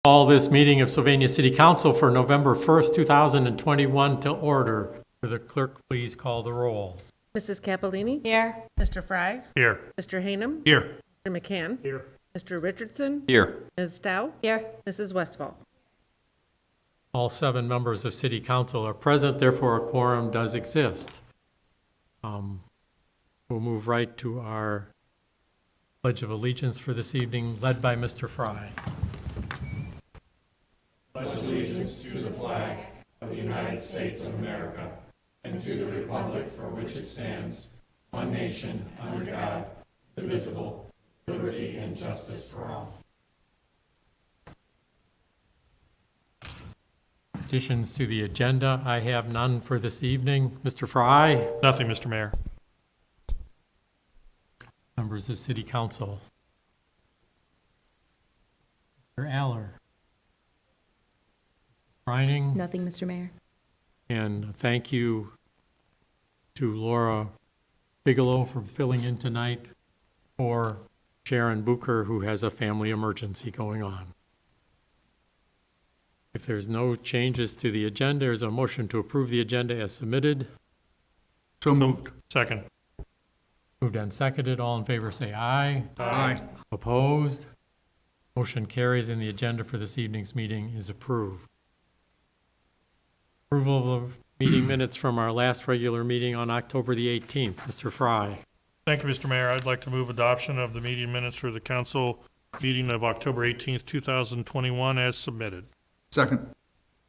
Call this meeting of Sylvania City Council for November 1st, 2021 to order. Will the clerk please call the roll? Mrs. Capellini? Here. Mr. Fry? Here. Mr. Hanem? Here. Mr. McCann? Here. Mr. Richardson? Here. Ms. Dow? Here. Mrs. Westfall? All 7 members of City Council are present, therefore a quorum does exist. We'll move right to our Pledge of Allegiance for this evening, led by Mr. Fry. Pledge allegiance to the flag of the United States of America and to the republic for which it stands, one nation, under God, indivisible, liberty and justice for all. Additions to the agenda, I have none for this evening. Mr. Fry, Nothing, Mr. Mayor. members of City Council. Mr. Aller. Brining. Nothing, Mr. Mayor. And thank you to Laura Bigelow for filling in tonight for Sharon Booker, who has a family emergency going on. If there's no changes to the agenda, there's a motion to approve the agenda as submitted. So moved. Second. Moved and seconded. All in favor say aye. Aye. Opposed? Motion carries and the agenda for this evening's meeting is approved. Approval of the meeting minutes from our last regular meeting on October the 18th. Mr. Fry. Thank you, Mr. Mayor. I'd like to move adoption of the meeting minutes for the council meeting of October 18th, 2021 as submitted. Second.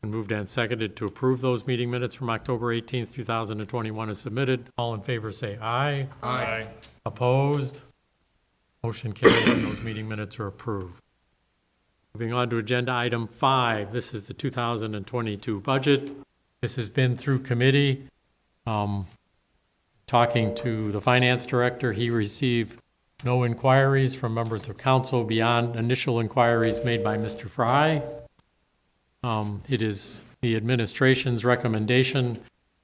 And moved and seconded to approve those meeting minutes from October 18th, 2021 as submitted. All in favor say aye. Aye. Opposed? Motion carries and those meeting minutes are approved. Moving on to agenda item 5. This is the 2022 budget. This has been through committee. Talking to the finance director, he received no inquiries from members of council beyond initial inquiries made by Mr. Fry. It is the administration's recommendation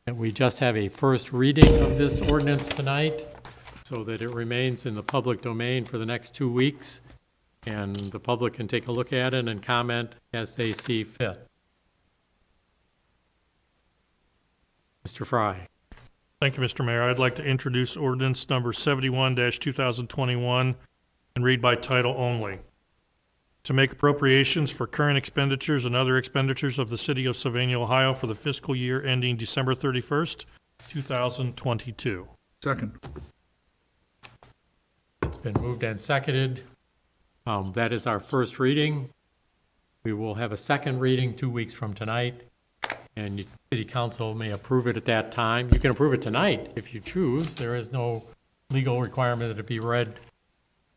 that we just have a first reading of this ordinance tonight so that it remains in the public domain for the next 2 weeks and the public can take a look at it and comment as they see fit. Mr. Fry. Thank you, Mr. Mayor. I'd like to introduce ordinance number 71-2021 and read by title only. To make appropriations for current expenditures and other expenditures of the City of Sylvania, Ohio for the fiscal year ending December 31st, 2022. Second. It's been moved and seconded. That is our first reading. We will have a second reading 2 weeks from tonight, and City Council may approve it at that time. You can approve it tonight if you choose. There is no legal requirement that it be read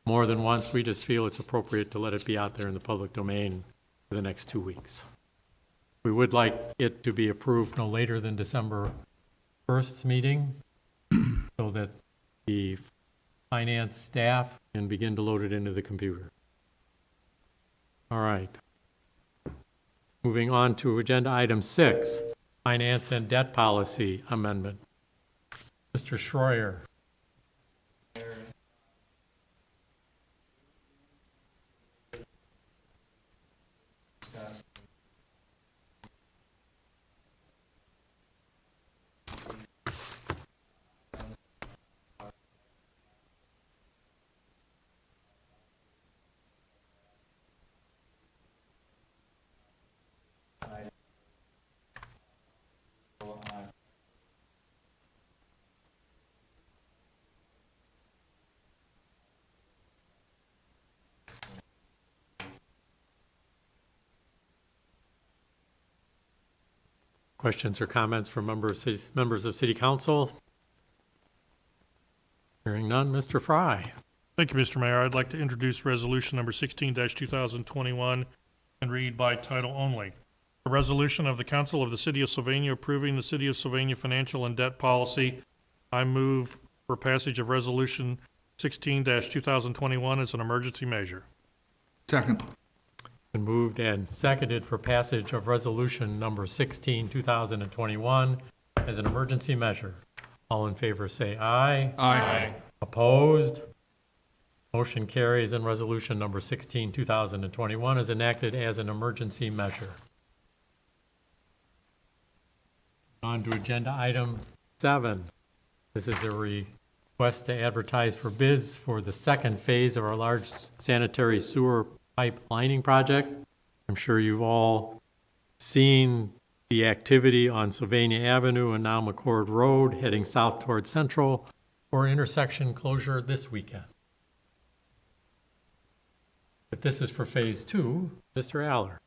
more than once. We just feel it's appropriate to let it be out there in the public domain for the next 2 weeks. We would like it to be approved no later than December 1st's meeting so that the finance staff can begin to load it into the computer. All right. Moving on to agenda item 6, finance and debt policy amendment. Mr. Schroyer. Questions or comments from members of City Council? Hearing none, Mr. Fry. Thank you, Mr. Mayor. I'd like to introduce resolution number 16-2021 and read by title only. A resolution of the Council of the City of Sylvania approving the City of Sylvania financial and debt policy. I move for passage of resolution 16-2021 as an emergency measure. Second. Been moved and seconded for passage of resolution number 16, 2021 as an emergency measure. All in favor say aye. Aye. Opposed? Motion carries, and resolution number 16, 2021 is enacted as an emergency measure. On to agenda item 7. This is a request to advertise for bids for the second phase of our large sanitary sewer pipe lining project. I'm sure you've all seen the activity on Sylvania Avenue and now McCord Road heading south toward Central for intersection closure this weekend. If this is for phase 2, Mr. Aller.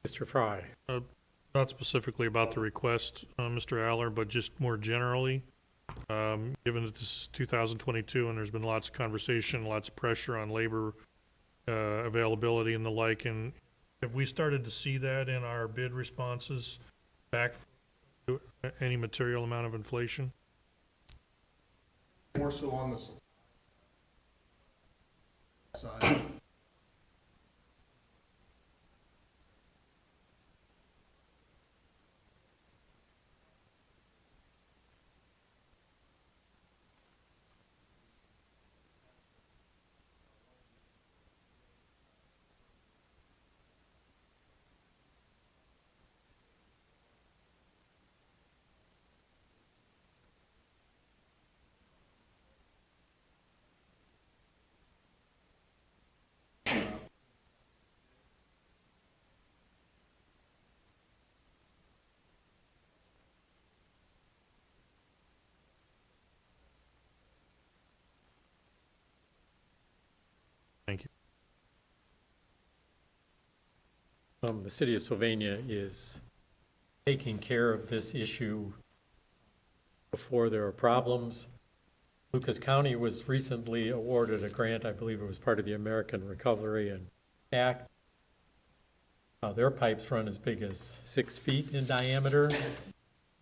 Mr. Fry. Not specifically about the request, Mr. Aller, but just more generally, given that this is 2022 and there's been lots of conversation, lots of pressure on labor availability and the like, and have we started to see that in our bid responses back to any material amount of inflation? More so on the supply side. Thank you. The city of Sylvania is taking care of this issue before there are problems. Lucas County was recently awarded a grant, I believe it was part of the American Recovery and Act. Their pipes run as big as 6 feet in diameter,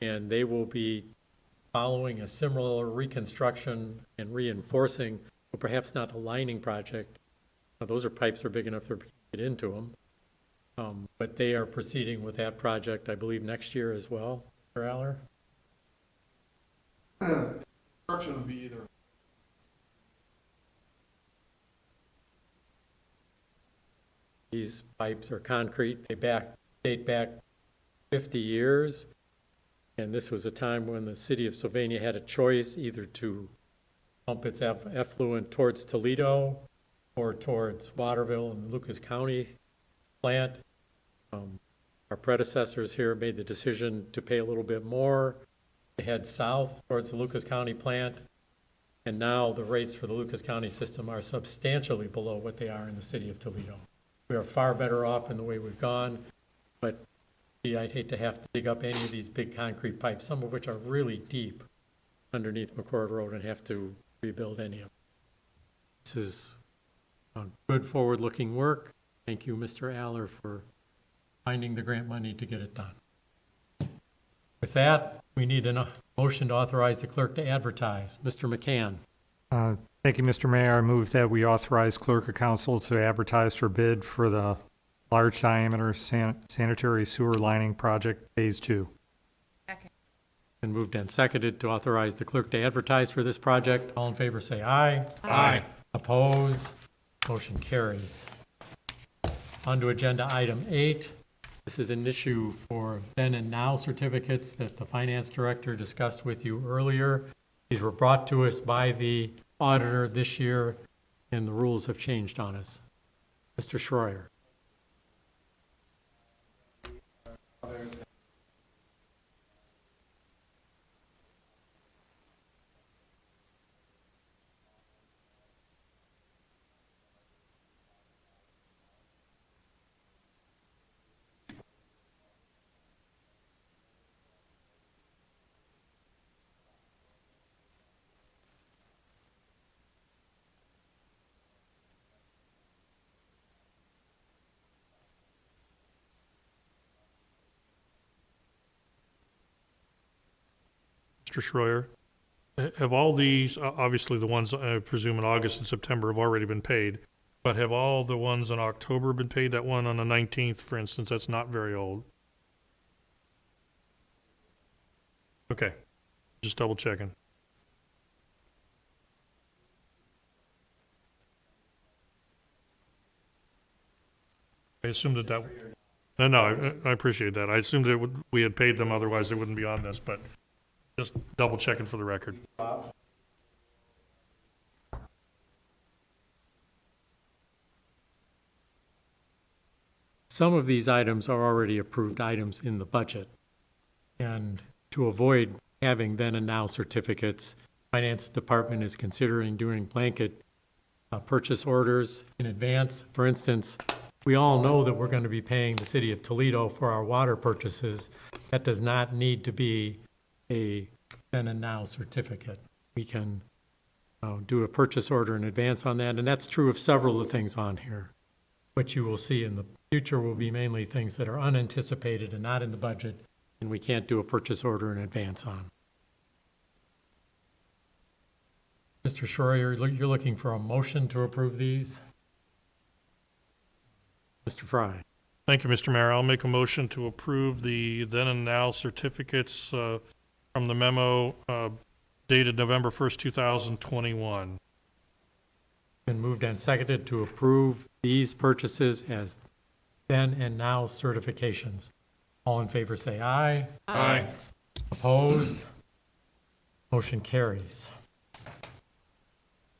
and they will be following a similar reconstruction and reinforcing, but perhaps not a lining project. Those are pipes that are big enough to get into them. But they are proceeding with that project, I believe, next year as well. Mr. Aller? Construction would be either. These pipes are concrete. They date back 50 years. And this was a time when the city of Sylvania had a choice either to pump its effluent towards Toledo or towards Waterville and Lucas County plant. Our predecessors here made the decision to pay a little bit more to head south towards the Lucas County plant. And now the rates for the Lucas County system are substantially below what they are in the city of Toledo. We are far better off in the way we've gone, but I'd hate to have to dig up any of these big concrete pipes, some of which are really deep underneath McCord Road, and have to rebuild any of them. This is good forward-looking work. Thank you, Mr. Aller, for finding the grant money to get it done. With that, we need a motion to authorize the clerk to advertise. Mr. McCann. Thank you, Mr. Mayor. I move that we authorize clerk of council to advertise for bid for the large diameter sanitary sewer lining project phase 2. Been moved and seconded to authorize the clerk to advertise for this project. All in favor say aye. Aye. Opposed? Motion carries. On to agenda item 8. This is an issue for then and now certificates that the finance director discussed with you earlier. These were brought to us by the auditor this year, and the rules have changed on us. Mr. Schroyer. Mr. Schroyer, have all these, obviously the ones I presume in August and September have already been paid, but have all the ones in October been paid? That one on the 19th, for instance, that's not very old. Okay, just double checking. I assumed that. No, I appreciate that. I assumed that we had paid them, otherwise they wouldn't be on this, but just double checking for the record. Some of these items are already approved items in the budget. And to avoid having then and now certificates, Finance Department is considering doing blanket purchase orders in advance. For instance, we all know that we're going to be paying the city of Toledo for our water purchases. That does not need to be a then and now certificate. We can do a purchase order in advance on that, and that's true of several of the things on here. What you will see in the future will be mainly things that are unanticipated and not in the budget, and we can't do a purchase order in advance on. Mr. Schroyer, you're looking for a motion to approve these? Mr. Fry. Thank you, Mr. Mayor. I'll make a motion to approve the then and now certificates from the memo dated November 1st, 2021. Been moved and seconded to approve these purchases as then and now certifications. All in favor say aye. Aye. Opposed? Motion carries.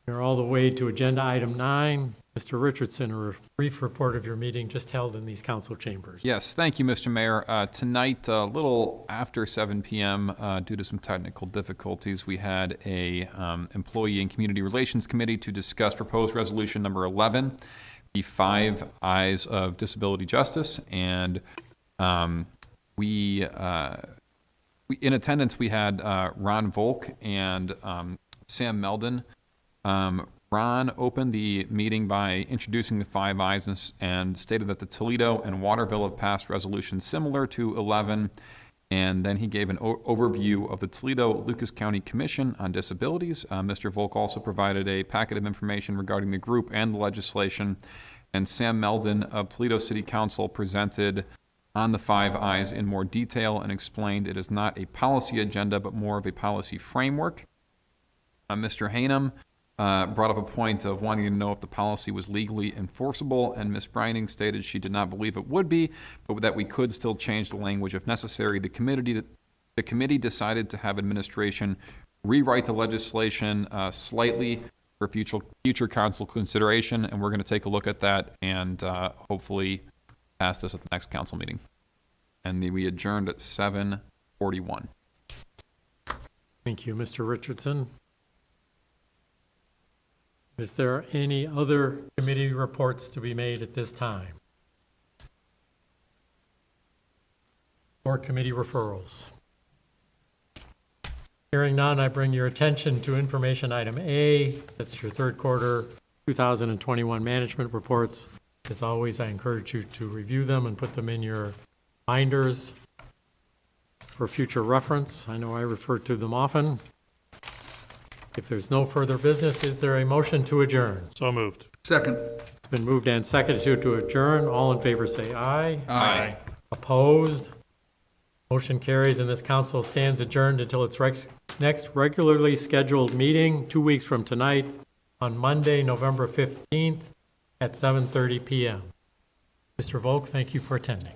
We're all the way to agenda item 9. Mr. Richardson, a brief report of your meeting just held in these council chambers. Yes, thank you, Mr. Mayor. Tonight, a little after 7 p.m., due to some technical difficulties, we had a Employee and Community Relations Committee to discuss proposed resolution number 11, the 5 Eyes of Disability Justice. And we in attendance, we had Ron Volk and Sam Meldon. Ron opened the meeting by introducing the 5 Eyes and stated that the Toledo and Waterville have passed resolutions similar to 11, and then he gave an overview of the Toledo-Lucas County Commission on Disabilities. Mr. Volk also provided a packet of information regarding the group and the legislation, and Sam Meldon of Toledo City Council presented on the 5 Eyes in more detail and explained it is not a policy agenda but more of a policy framework. Mr. Hainham brought up a point of wanting to know if the policy was legally enforceable, and Ms. Brining stated she did not believe it would be, but that we could still change the language if necessary. The the committee decided to have administration rewrite the legislation slightly for future council consideration, and we're going to take a look at that and hopefully pass this at the next council meeting. And we adjourned at 7:41. Thank you, Mr. Richardson. Is there any other committee reports to be made at this time? Or committee referrals? Hearing none, I bring your attention to information item A. That's your third quarter 2021 management reports. As always, I encourage you to review them and put them in your binders for future reference. I know I refer to them often. If there's no further business, is there a motion to adjourn? So moved. Second. It's been moved and seconded to adjourn. All in favor say aye. Aye. Opposed? Motion carries, and this council stands adjourned until its next regularly scheduled meeting, 2 weeks from tonight, on Monday, November 15th, at 7:30 PM. Mr. Volk, thank you for attending.